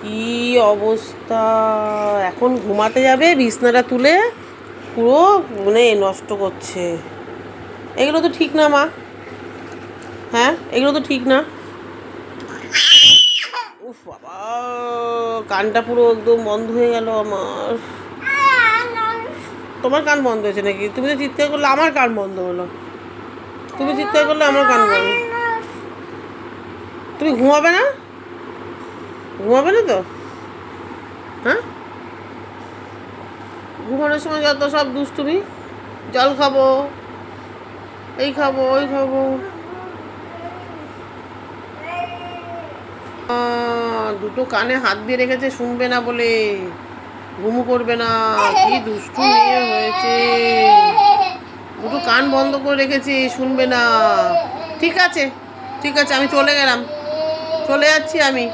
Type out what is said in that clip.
কি অবস্থা! এখন ঘুমাতে যাবে, বিছনাটা তুলে পুরো মানে নষ্ট করছে। এগুলো তো ঠিক না মা। হ্যাঁ, এগুলো তো ঠিক না। উফ বাবা, কানটা পুরো একদম বন্ধ হয়ে গেল আমার। তোমার কান বন্ধ হয়েছে নাকি? তুমি তো চিৎকার করলে আমার কান বন্ধ হলো। তুমি চিৎকার করলে আমার কান বন্ধ। তুমি ঘুমাবে না? ঘুমাবে না তো? হ্যাঁ, ঘুমানোর সময় যত সব দুষ্টুমি। জল খাবো, এই খাবো, ওই খাবো। দুটো কানে হাত দিয়ে রেখেছে শুনবে না বলে, ঘুমু করবে না। কি দুষ্টু মেয়ে হয়েছে! দুটো কান বন্ধ করে রেখেছি, শুনবে না। ঠিক আছে, ঠিক আছে, আমি চলে গেলাম, চলে যাচ্ছি আমি।